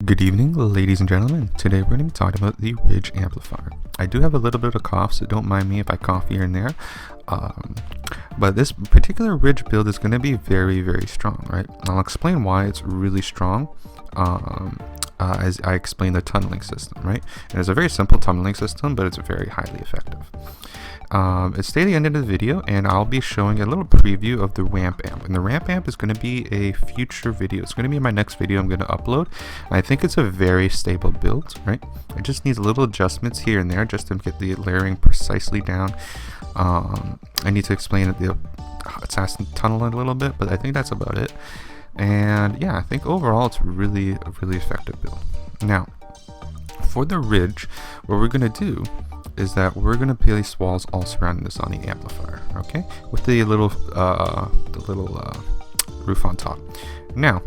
Good evening, ladies and gentlemen. Today we're going to be talking about the Ridge amplifier. I do have a little bit of a cough, so don't mind me if I cough here and there. But this particular Ridge build is going to be very, very strong, right? I'll explain why it's really strong as I explain the tunneling system, right? And it's a very simple tunneling system, but it's very highly effective. It's stay at the end of the video, and I'll be showing a little preview of the Wamp amp. And the Wamp amp is going to be a future video. It's going to be my next video I'm going to upload. And I think it's a very stable build, right? It just needs little adjustments here and there just to get the layering precisely down. I need to explain the assassin tunnel a little bit, but I think that's about it. And yeah, I think overall it's really a really effective build. Now, for the Ridge, what we're going to do is that we're going to place walls all surrounding this on the amplifier, okay, with the little roof on top. Now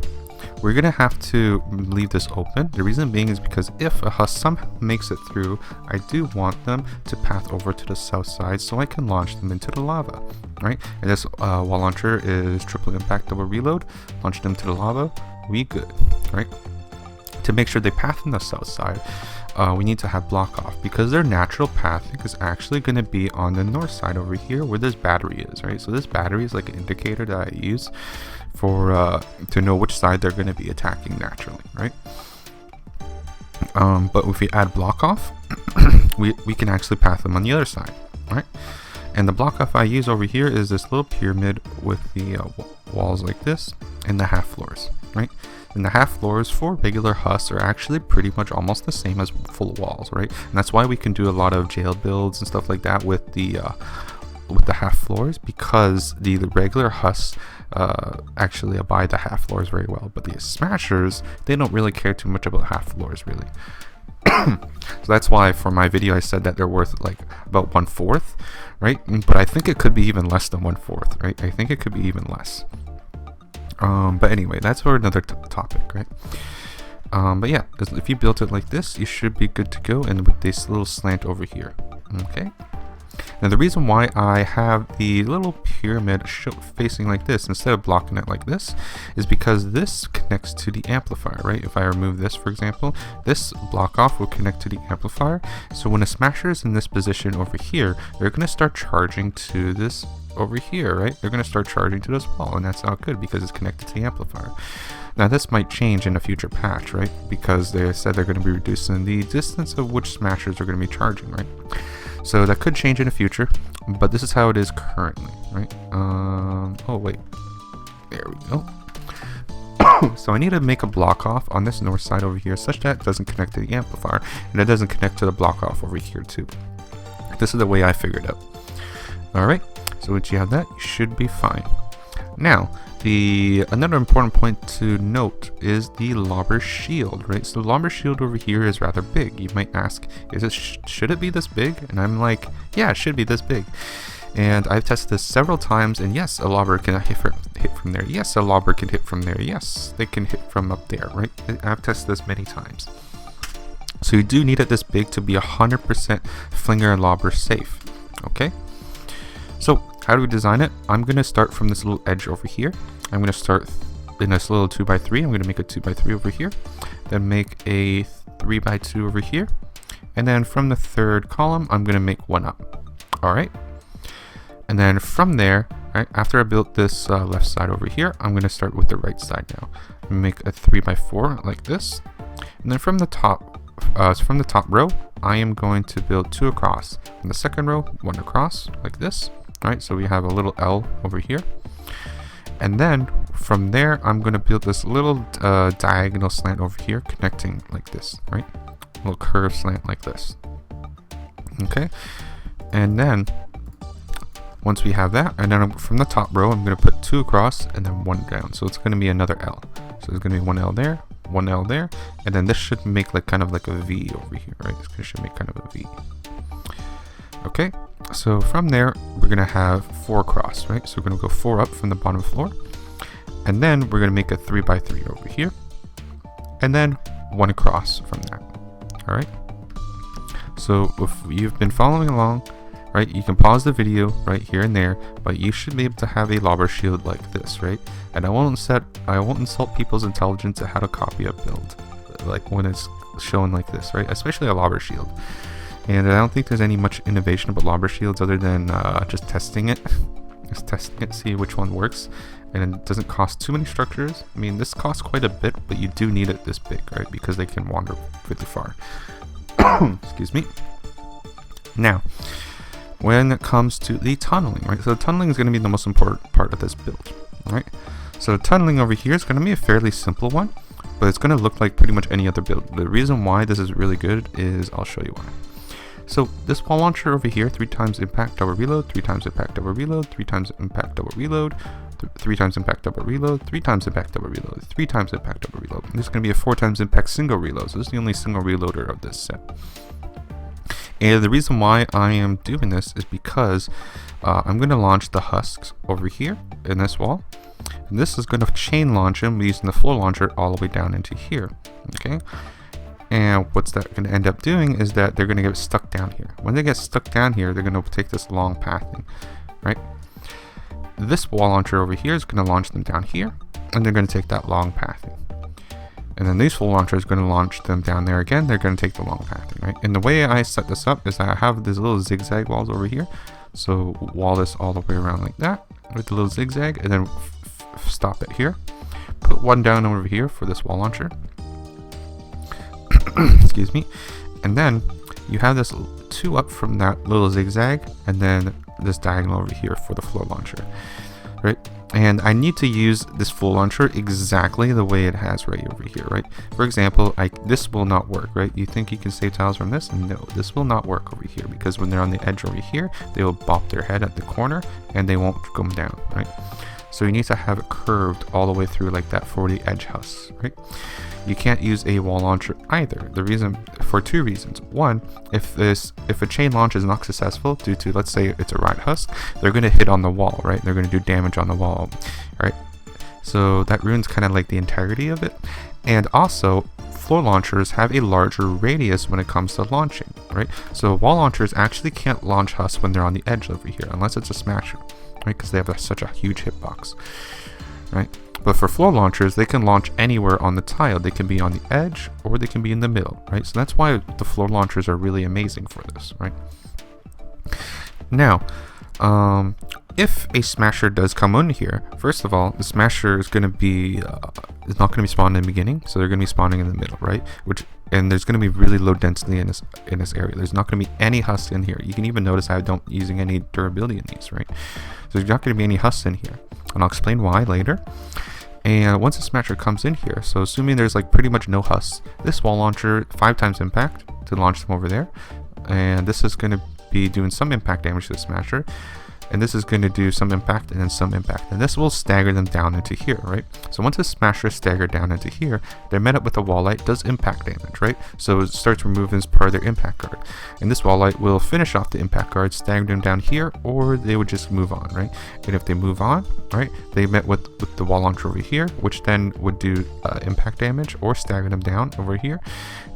we're going to have to leave this open. The reason being is because if a husk somehow makes it through, I do want them to path over to the south side so I can launch them into the lava, right? And this wall launcher is triple impact double reload. Launch them to the lava, we good, right? To make sure they path on the south side, we need to have block off, because their natural pathing is actually going to be on the north side over here where this battery is, right? So this battery is like an indicator that I use for to know which side they're going to be attacking naturally, right? But if we add block off, we can actually path them on the other side, right? And the block off I use over here is this little pyramid with the walls like this and the half floors, right? And the half floors for regular husks are actually pretty much almost the same as full walls, right? And that's why we can do a lot of jail builds and stuff like that with the half floors, because the regular husks actually abide the half floors very well, but the smashers, they don't really care too much about half floors really. So that's why for my video I said that they're worth like about 1/4, right? But I think it could be even less than 1/4, right? I think it could be even less. But anyway, that's for another topic, right? But yeah, if you built it like this, you should be good to go, and with this little slant over here, okay? Now the reason why I have the little pyramid facing like this instead of blocking it like this is because this connects to the amplifier, right? If I remove this, for example, this block off will connect to the amplifier. So when a smasher is in this position over here, they're going to start charging to this over here, right? They're going to start charging to this wall, and that's not good because it's connected to the amplifier. Now this might change in a future patch, right? Because they said they're going to be reducing the distance of which smashers are going to be charging, right? So that could change in the future, but this is how it is currently, right? Oh wait, there we go. So I need to make a block off on this north side over here such that it doesn't connect to the amplifier, and it doesn't connect to the block off over here too. This is the way I figured out. Alright, so once you have that, you should be fine. Now, another important point to note is the lobber shield, right? So the lobber shield over here is rather big. You might ask, should it be this big? And I'm like, yeah, it should be this big. And I've tested this several times, and yes, a lobber can hit from there. Yes, a lobber can hit from there. Yes, they can hit from up there, right? I've tested this many times. So you do need it this big to be 100% flinger and lobber safe, okay? So how do we design it? I'm going to start from this little edge over here. I'm going to start in this little 2x3. I'm going to make a 2x3 over here. Then make a 3x2 over here. And then from the third column, I'm going to make one up. Alright. And then from there, right, after I built this left side over here, I'm going to start with the right side now. Make a 3x4 like this. And then from the top row, I am going to build 2 across. From the second row, 1 across like this. Right, so we have a little L over here, and then from there I'm going to build this little diagonal slant over here, connecting like this, right? A little curved slant like this. Okay, and then once we have that, and then from the top row I'm going to put 2 across and then 1 down, so it's going to be another L. So there's going to be 1 L there, 1 L there, and then this should make like kind of like a V over here, right? This should make kind of a V. Okay, so from there we're going to have 4 across, right? So we're going to go 4 up from the bottom floor, and then we're going to make a 3x3 over here, and then 1 across from that. Alright, so if you've been following along, right, you can pause the video right here and there, but you should be able to have a lobber shield like this, right? And I won't insult people's intelligence at how to copy a build. like when it's shown like this, right? Especially a lobber shield. And I don't think there's any much innovation about lobber shields other than just testing it. Just testing it, see which one works. And it doesn't cost too many structures. I mean, this costs quite a bit, but you do need it this big, right? Because they can wander really far. Excuse me. Now, when it comes to the tunneling, right? So the tunneling is going to be the most important part of this build, right? So the tunneling over here is going to be a fairly simple one, but it's going to look like pretty much any other build. The reason why this is really good is I'll show you why. So this wall launcher over here, 3 times impact, double reload, 3 times impact, double reload, 3 times impact, double reload, 3 times impact, double reload, 3 times impact, double reload, 3 times impact, double reload. And this is going to be a 4 times impact single reload. So this is the only single reloader of this set. And the reason why I am doing this is because I'm going to launch the husks over here in this wall. And this is going to chain launch them using the floor launcher all the way down into here. Okay. And what's that going to end up doing is that they're going to get stuck down here. When they get stuck down here, they're going to take this long pathing, right? This wall launcher over here is going to launch them down here, and they're going to take that long pathing. And then these full launcher is going to launch them down there again. They're going to take the long pathing, right? And the way I set this up is I have these little zigzag walls over here. So wall this all the way around like that with the little zigzag, and then stop it here. Put one down over here for this wall launcher. Excuse me. And then you have this 2 up from that little zigzag, and then this diagonal over here for the floor launcher, right? And I need to use this full launcher exactly the way it has right over here, right? For example, this will not work, right? You think you can save tiles from this? No, this will not work over here, because when they're on the edge over here, they will bop their head at the corner and they won't come down, right? So you need to have it curved all the way through like that for the edge husks, right? You can't use a wall launcher either. The reason, for 2 reasons. One, if a chain launch is not successful due to, let's say it's a right husk, they're going to hit on the wall, right? They're going to do damage on the wall, right? So that ruins kind of like the integrity of it. And also, floor launchers have a larger radius when it comes to launching, right? So wall launchers actually can't launch husks when they're on the edge over here, unless it's a smasher, right? Because they have such a huge hitbox, right? But for floor launchers, they can launch anywhere on the tile. They can be on the edge or they can be in the middle, right? So that's why the floor launchers are really amazing for this, right? Now, if a smasher does come in here, first of all, the smasher is going to be is not going to be spawned in the beginning, so they're going to be spawning in the middle, right? And there's going to be really low density in this area. There's not going to be any husks in here. You can even notice I don't using any durability in these, right? So there's not going to be any husks in here, and I'll explain why later. And once a smasher comes in here, so assuming there's like pretty much no husks, this wall launcher 5 times impact to launch them over there, and this is going to be doing some impact damage to the smasher, and this is going to do some impact and then some impact, and this will stagger them down into here, right? So once the smasher is staggered down into here, they're met up with a wall light, does impact damage, right? So it starts removing as part of their impact guard, and this wall light will finish off the impact guard, stagger them down here, or they would just move on, right? And if they move on, right, they met with the wall launcher over here, which then would do impact damage or stagger them down over here.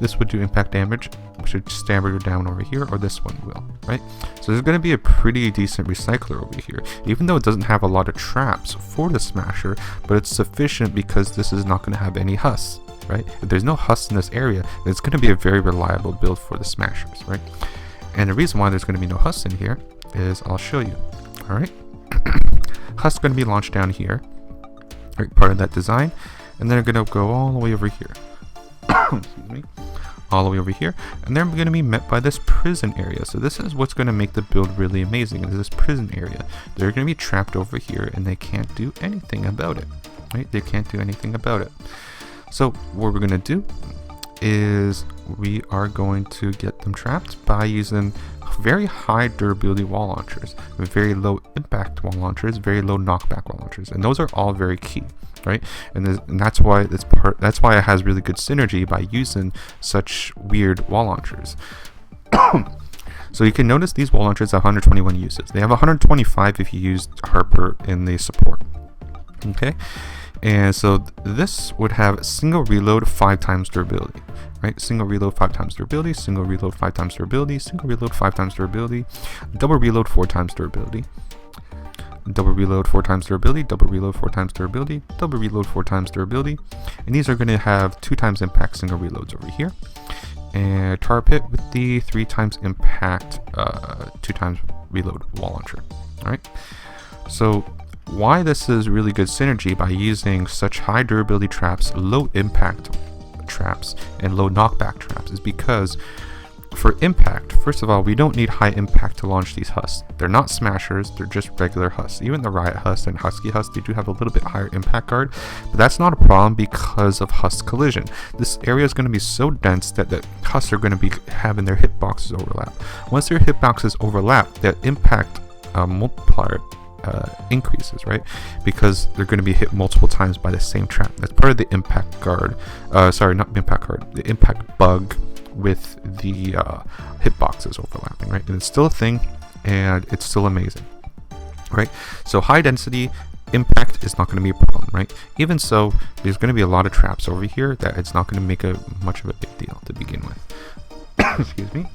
This would do impact damage, which would stagger down over here, or this one will, right? So there's going to be a pretty decent recycler over here, even though it doesn't have a lot of traps for the smasher, but it's sufficient because this is not going to have any husks, right? If there's no husks in this area, then it's going to be a very reliable build for the smashers, right? And the reason why there's going to be no husks in here is I'll show you, all right? Husks going to be launched down here, right, part of that design, and they're going to go all the way over here. Excuse me. All the way over here, and they're going to be met by this prison area. So this is what's going to make the build really amazing, is this prison area. They're going to be trapped over here and they can't do anything about it, right? They can't do anything about it. So what we're going to do is we are going to get them trapped by using very high durability wall launchers, with very low impact wall launchers, very low knockback wall launchers, and those are all very key, right? And that's why that's why it has really good synergy by using such weird wall launchers. So you can notice these wall launchers have 121 uses. They have 125 if you use Harper in the support. Okay, and so this would have single reload 5 times durability, right? Single reload 5 times durability, single reload 5 times durability, single reload 5 times durability, double reload 4 times durability. double reload 4 times durability, double reload 4 times durability, double reload 4 times durability, and these are going to have 2 times impact single reloads over here, and tar pit with the 3 times impact 2 times reload wall launcher. Alright, so why this is really good synergy by using such high durability traps, low impact traps, and low knockback traps is because for impact, first of all, we don't need high impact to launch these husks. They're not smashers, they're just regular husks. Even the riot husk and husky husk, they do have a little bit higher impact guard, but that's not a problem because of husk collision. This area is going to be so dense that the husks are going to be having their hitboxes overlap. Once their hitboxes overlap, that impact multiplier increases, right? Because they're going to be hit multiple times by the same trap. That's part of the impact guard. Sorry, not impact guard. The impact bug with the hitboxes overlapping, right? And it's still a thing, and it's still amazing, right? So high density impact is not going to be a problem, right? Even so, there's going to be a lot of traps over here that it's not going to make much of a big deal to begin with. Excuse me.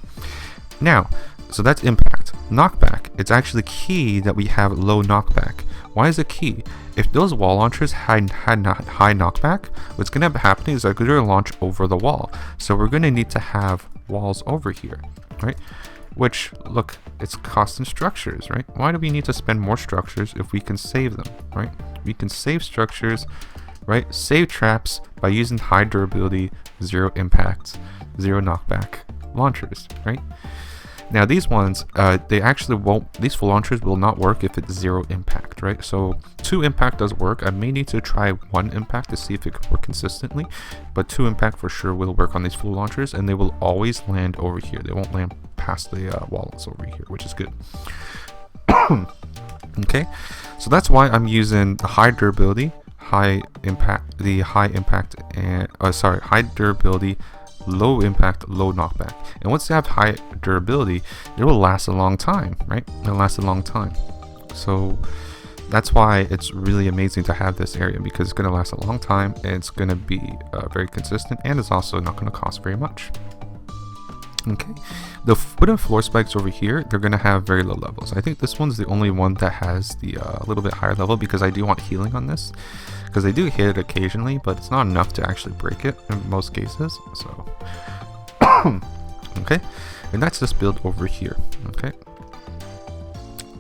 Now, so that's impact. Knockback, it's actually key that we have low knockback. Why is it key? If those wall launchers had high knockback, what's going to be happening is they're going to launch over the wall. So we're going to need to have walls over here, right? Which, look, it's costing structures, right? Why do we need to spend more structures if we can save them, right? We can save structures, right? Save traps by using high durability, 0 impact, 0 knockback launchers, right? Now these ones, they actually won't, these full launchers will not work if it's 0 impact, right? So 2 impact does work. I may need to try 1 impact to see if it can work consistently, but 2 impact for sure will work on these full launchers, and they will always land over here. They won't land past the walls over here, which is good. Okay, so that's why I'm using the high durability, high impact, and high durability, low impact, low knockback. And once they have high durability, it will last a long time, right? It'll last a long time. So that's why it's really amazing to have this area, because it's going to last a long time, and it's going to be very consistent, and it's also not going to cost very much. Okay, the wooden floor spikes over here, they're going to have very low levels. I think this one's the only one that has the little bit higher level, because I do want healing on this, because they do hit it occasionally, but it's not enough to actually break it in most cases. So okay, and that's this build over here. Okay,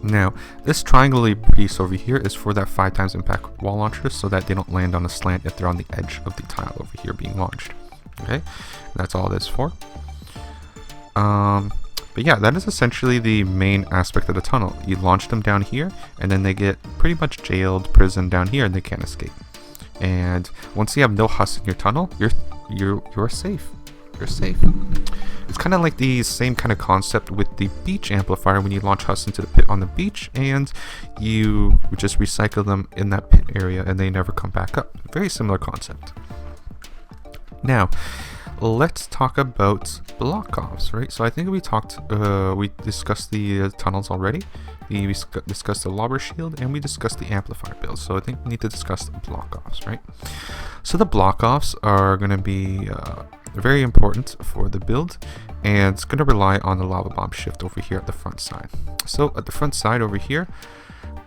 now this triangle piece over here is for that 5 times impact wall launcher, so that they don't land on a slant if they're on the edge of the tile over here being launched. Okay, that's all this for. But yeah, that is essentially the main aspect of the tunnel. You launch them down here, and then they get pretty much jailed, prisoned down here, and they can't escape. And once you have no husks in your tunnel, you're safe. You're safe. It's kind of like the same kind of concept with the beach amplifier when you launch husks into the pit on the beach, and you just recycle them in that pit area, and they never come back up. Very similar concept. Now, let's talk about block offs, right? So I think we discussed the tunnels already. We discussed the lobber shield, and we discussed the amplifier build. So I think we need to discuss the block offs, right? So the block offs are going to be very important for the build, and it's going to rely on the lava bomb shift over here at the front side. So at the front side over here,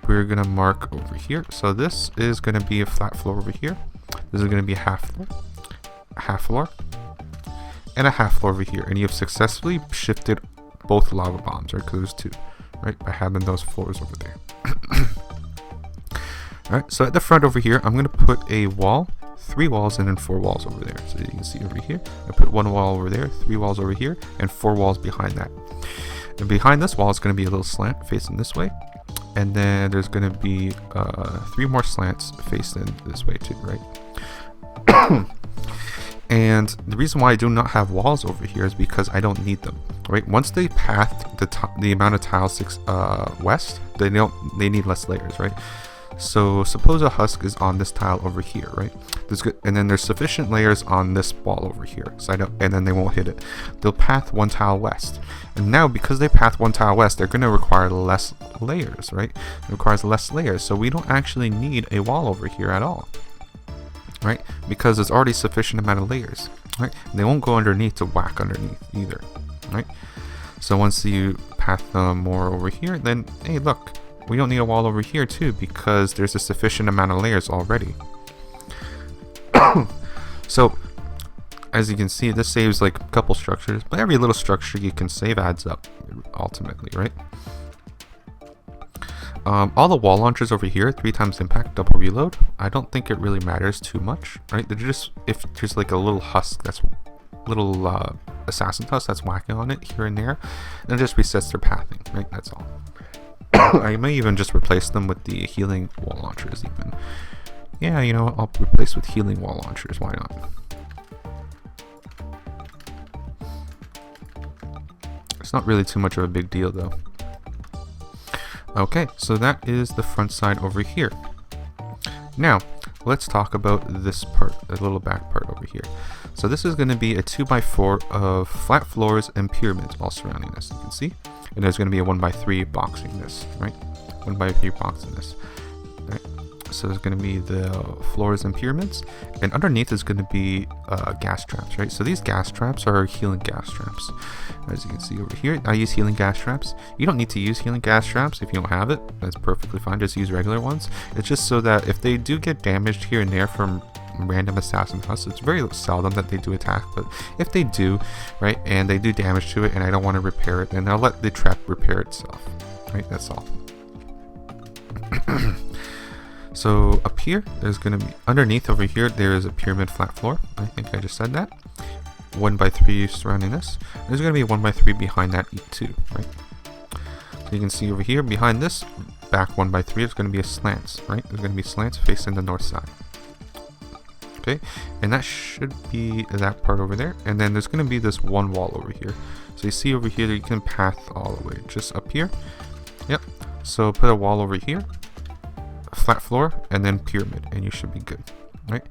we're going to mark over here. So this is going to be a flat floor over here. This is going to be a half floor, and a half floor over here, and you have successfully shifted both lava bombs, right? Because there's 2, right? By having those floors over there. Alright, so at the front over here, I'm going to put a wall, 3 walls, and then 4 walls over there. So you can see over here, I put 1 wall over there, 3 walls over here, and 4 walls behind that. And behind this wall is going to be a little slant facing this way, and then there's going to be 3 more slants facing this way too, right? And the reason why I do not have walls over here is because I don't need them, right? Once they path the amount of tiles west, they need less layers, right? So suppose a husk is on this tile over here, right? And then there's sufficient layers on this wall over here, and then they won't hit it. They'll path 1 tile west, and now because they path 1 tile west, they're going to require less layers, right? It requires less layers, so we don't actually need a wall over here at all, right? Because there's already sufficient amount of layers, right? And they won't go underneath to whack underneath either, right? So once you path them more over here, then hey, look, we don't need a wall over here too because there's a sufficient amount of layers already. So as you can see, this saves like a couple structures, but every little structure you can save adds up ultimately, right? All the wall launchers over here, 3 times impact, double reload. I don't think it really matters too much, right? They're just, if there's like a little husk that's little assassin tusk that's whacking on it here and there, then it just resets their pathing, right? That's all. I may even just replace them with the healing wall launchers even. Yeah, you know, I'll replace with healing wall launchers, why not? It's not really too much of a big deal though. Okay, so that is the front side over here. Now, let's talk about this part, the little back part over here. So this is going to be a 2x4 of flat floors and pyramids all surrounding this, you can see. And there's going to be a 1x3 boxing this, right? 1x3 boxing this, right? So there's going to be the floors and pyramids, and underneath is going to be gas traps, right? So these gas traps are healing gas traps. As you can see over here, I use healing gas traps. You don't need to use healing gas traps if you don't have it. That's perfectly fine. Just use regular ones. It's just so that if they do get damaged here and there from random assassin husks, it's very seldom that they do attack, but if they do, right, and they do damage to it and I don't want to repair it, then I'll let the trap repair itself, right? That's all. So up here, there's going to be, underneath over here, there is a pyramid flat floor. I think I just said that. 1x3 surrounding this. There's going to be a 1x3 behind that too, right? So you can see over here, behind this back 1x3, is going to be a slants, right? There's going to be slants facing the north side. Okay, and that should be that part over there. And then there's going to be this one wall over here. So you see over here that you can path all the way just up here. Yep. So put a wall over here, flat floor, and then pyramid, and you should be good, right?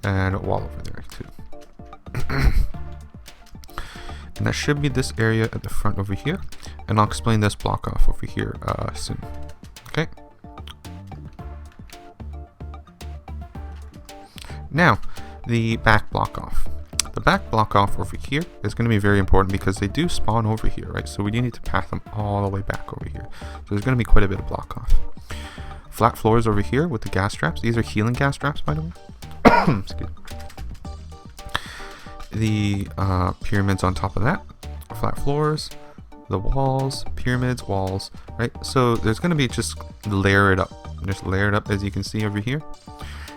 And a wall over there too. And that should be this area at the front over here, and I'll explain this block off over here soon. Okay. Now, the back block off. The back block off over here is going to be very important because they do spawn over here, right? So we need to path them all the way back over here. So there's going to be quite a bit of block off. Flat floors over here with the gas traps. These are healing gas traps, by the way. Excuse me. The pyramids on top of that. Flat floors, the walls, pyramids, walls, right? So there's going to be just layer it up. Just layer it up as you can see over here.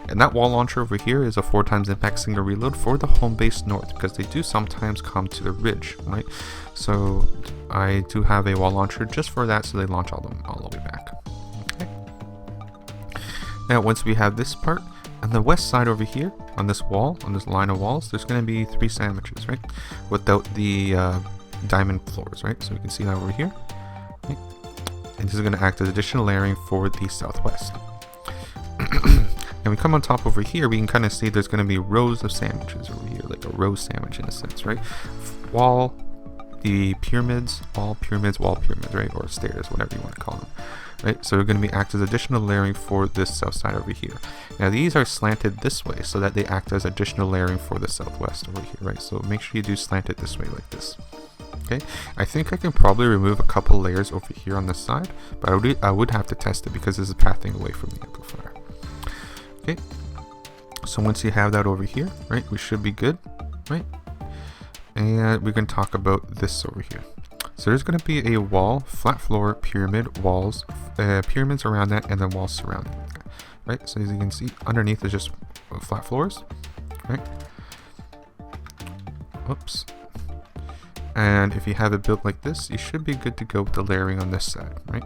And that wall launcher over here is a 4 times impact single reload for the home base north, because they do sometimes come to the ridge, right? So I do have a wall launcher just for that, so they launch all the way back. Okay. Now once we have this part, on the west side over here, on this wall, on this line of walls, there's going to be 3 sandwiches, right? Without the diamond floors, right? So you can see that over here. Okay. And this is going to act as additional layering for the southwest. And we come on top over here, we can kind of see there's going to be rows of sandwiches over here, like a row sandwich in a sense, right? Wall, the pyramids, wall pyramids, right? Or stairs, whatever you want to call them, right? So they're going to be act as additional layering for this south side over here. Now these are slanted this way so that they act as additional layering for the southwest over here, right? So make sure you do slant it this way like this. Okay, I think I can probably remove a couple layers over here on this side, but I would have to test it because this is pathing away from the amplifier. Okay, so once you have that over here, right, we should be good, right? And we can talk about this over here. So there's going to be a wall, flat floor, pyramid, walls, pyramids around that, and then walls surrounding it, right? So as you can see, underneath is just flat floors, right? Whoops. And if you have it built like this, you should be good to go with the layering on this side, right?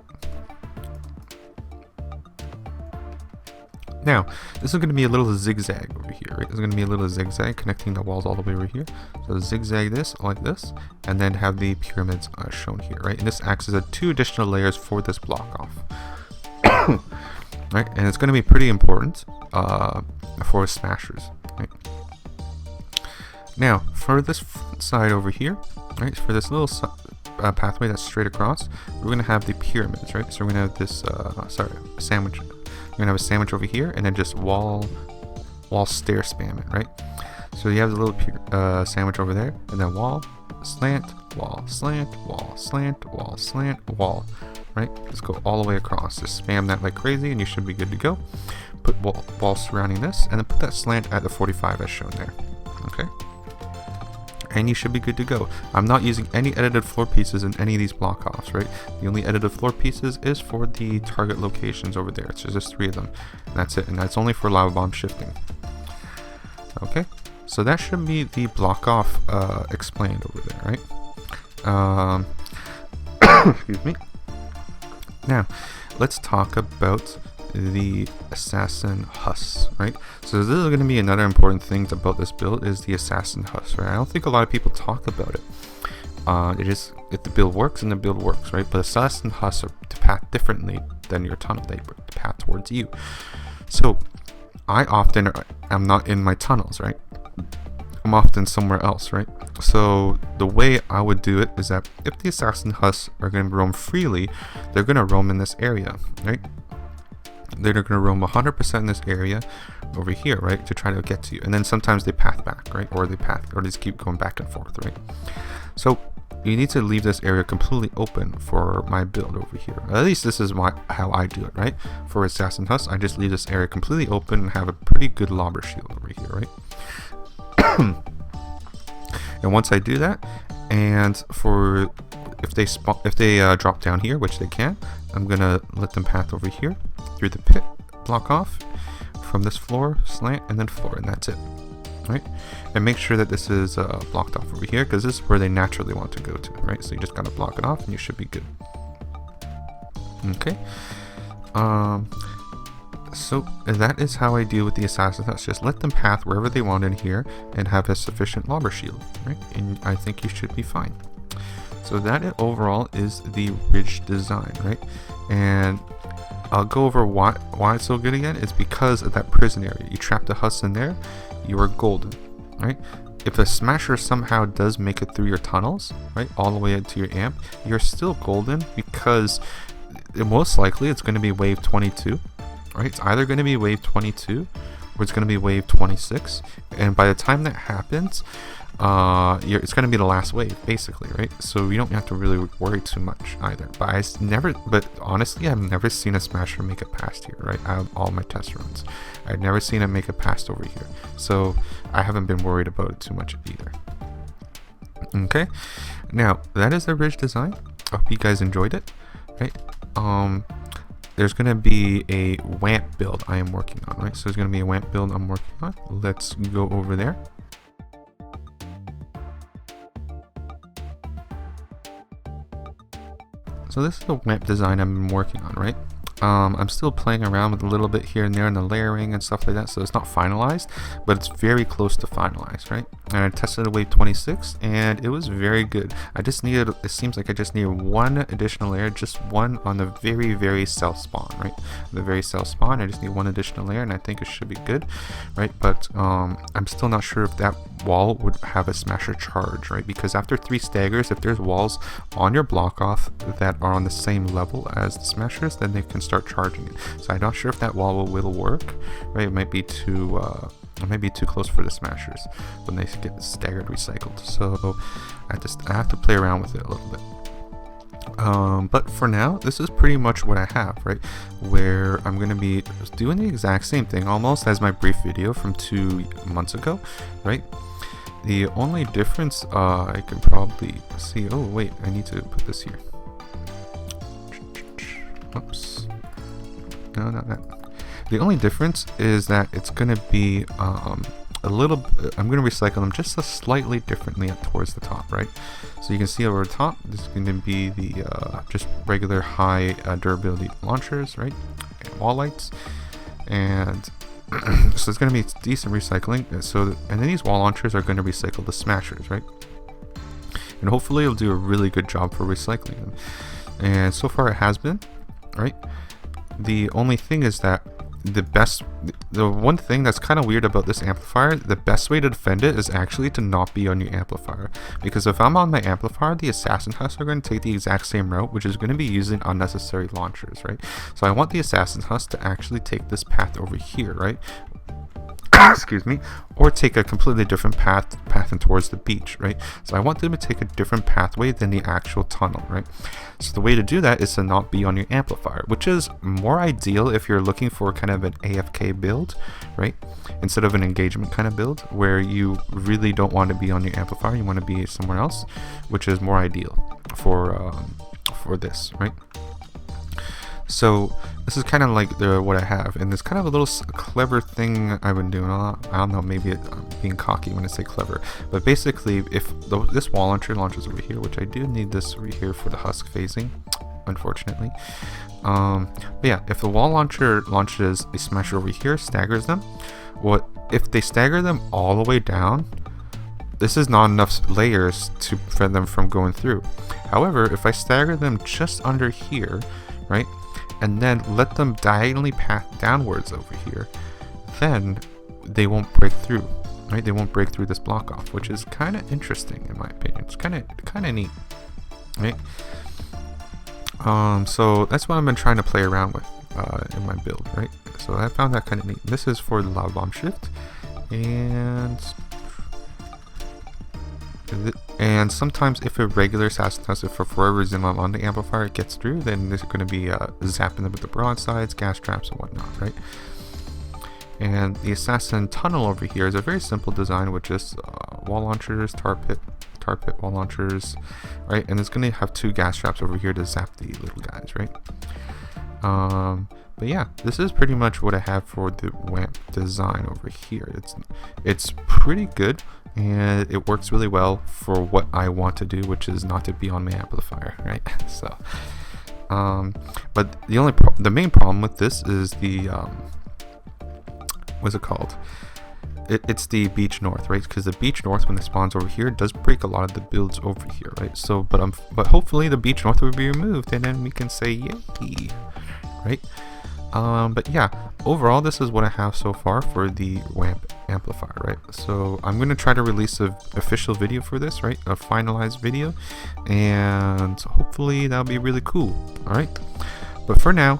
Now, this is going to be a little zigzag over here, right? There's going to be a little zigzag connecting the walls all the way over here. So zigzag this like this, and then have the pyramids shown here, right? And this acts as 2 additional layers for this block off. Right? And it's going to be pretty important for smashers, right? Now, for this front side over here, right? For this little pathway that's straight across, we're going to have the pyramids, right? So we're going to have this, sandwich. We're going to have a sandwich over here, and then just wall stair spam it, right? So you have the little sandwich over there, and then wall, slant, wall, slant, wall, slant, wall, slant, wall. right? Just go all the way across. Just spam that like crazy and you should be good to go. Put walls surrounding this, and then put that slant at the 45 as shown there. Okay? And you should be good to go. I'm not using any edited floor pieces in any of these block offs, right? The only edited floor pieces is for the target locations over there. It's just 3 of them. And that's it. And that's only for lava bomb shifting. Okay? So that should be the block off explained over there, right? Excuse me. Now, let's talk about the assassin huss, right? So this is going to be another important thing about this build is the assassin huss, right? I don't think a lot of people talk about it. If the build works, and the build works, right? But assassin huss are to path differently than your tunnel. They path towards you. So I often am not in my tunnels, right? I'm often somewhere else, right? So the way I would do it is that if the assassin huss are going to roam freely, they're going to roam in this area, right? They're going to roam 100% in this area over here, right, to try to get to you. And then sometimes they path back, right, or they just keep going back and forth, right? So you need to leave this area completely open for my build over here. At least this is how I do it, right? For assassin huss, I just leave this area completely open and have a pretty good lobber shield over here, right? And once I do that, and for if they drop down here, which they can, I'm gonna let them path over here through the pit, block off from this floor, slant, and then floor, and that's it, right? And make sure that this is blocked off over here, because this is where they naturally want to go to, right? So you just gotta block it off, and you should be good. Okay. So that is how I deal with the assassins. That's just let them path wherever they want in here and have a sufficient lobber shield, right? And I think you should be fine. So that overall is the ridge design, right? And I'll go over why it's so good again. It's because of that prison area. You trap the huss in there, you are golden, right? If a smasher somehow does make it through your tunnels, right, all the way into your amp, you're still golden because most likely it's going to be wave 22. Right, it's either going to be wave 22 or it's going to be wave 26, and by the time that happens, it's going to be the last wave, basically, right? So you don't have to really worry too much either. But honestly, I've never seen a smasher make it past here, right? Out of all my test runs, I've never seen it make it past over here, so I haven't been worried about it too much either. Okay, now that is the ridge design. I hope you guys enjoyed it, right? There's going to be a Wamp build I am working on, right? So there's going to be a Wamp build I'm working on. Let's go over there. So this is the Wamp design I've been working on, right? I'm still playing around with a little bit here and there in the layering and stuff like that, so it's not finalized, but it's very close to finalized, right? And I tested it wave 26 and it was very good. It seems like I just needed one additional layer, just one on the very south spawn, right? The very south spawn, I just need one additional layer and I think it should be good, right? But I'm still not sure if that wall would have a smasher charge, right? Because after 3 staggers, if there's walls on your block off that are on the same level as the smashers, then they can start charging it. So I'm not sure if that wall will work, right? It might be too close for the smashers when they get staggered recycled. So I have to play around with it a little bit. But for now, this is pretty much what I have, right? Where I'm going to be doing the exact same thing almost as my brief video from 2 months ago, right? The only difference I can probably see, oh wait, I need to put this here. Oops. No, not that. The only difference is that it's going to be I'm going to recycle them just slightly differently towards the top, right? So you can see over the top, this is going to be the just regular high durability launchers, right? And wall lights. And so it's going to be decent recycling. And then these wall launchers are going to recycle the smashers, right? And hopefully it'll do a really good job for recycling them. And so far it has been, right? The only thing is that the one thing that's kind of weird about this amplifier, the best way to defend it is actually to not be on your amplifier, because if I'm on my amplifier, the assassin huss are going to take the exact same route, which is going to be using unnecessary launchers, right? So I want the assassin huss to actually take this path over here, right? excuse me, or take a completely different path towards the beach, right? So I want them to take a different pathway than the actual tunnel, right? So the way to do that is to not be on your amplifier, which is more ideal if you're looking for kind of an AFK build, right? Instead of an engagement kind of build where you really don't want to be on your amplifier, you want to be somewhere else, which is more ideal for this, right? So this is kind of like what I have, and it's kind of a little clever thing I've been doing. I don't know, maybe I'm being cocky when I say clever, but basically if this wall launcher launches over here, which I do need this over here for the husk phasing, unfortunately. But yeah, if the wall launcher launches a smasher over here, staggers them, if they stagger them all the way down, this is not enough layers to prevent them from going through. However, if I stagger them just under here, right, and then let them diagonally path downwards over here, then they won't break through, right? They won't break through this block off, which is kind of interesting in my opinion. It's kind of neat, right? So that's what I've been trying to play around with in my build, right? So I found that kind of neat. This is for the lava bomb shift, and sometimes if a regular assassin does it for whatever reason on the amplifier it gets through, then there's going to be zapping them with the broadsides, gas traps, and whatnot, right? And the assassin tunnel over here is a very simple design with just wall launchers, tar pit wall launchers, right? And it's going to have 2 gas traps over here to zap the little guys, right? But yeah, this is pretty much what I have for the Wamp design over here. It's pretty good, and it works really well for what I want to do, which is not to be on my amplifier, right? So, but the main problem with this is the what's it called? It's the beach north, right? Because the beach north, when it spawns over here, does break a lot of the builds over here, right? So, but hopefully the beach north will be removed, and then we can say yay, right? But yeah, overall this is what I have so far for the Wamp amplifier, right? So I'm going to try to release an official video for this, right? A finalized video, and hopefully that'll be really cool. All right, but for now,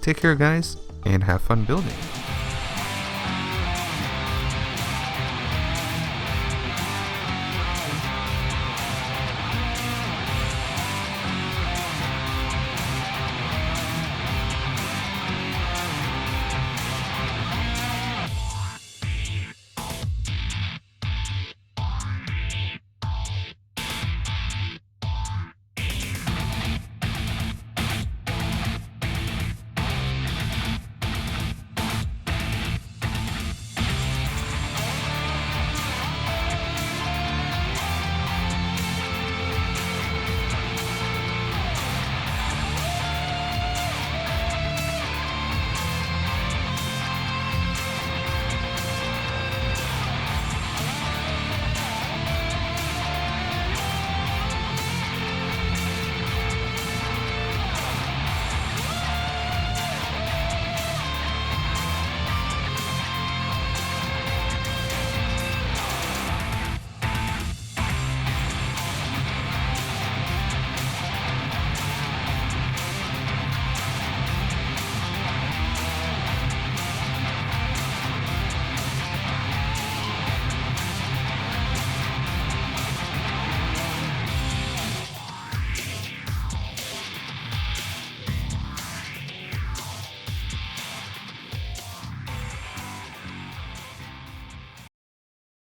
take care guys, and have fun building.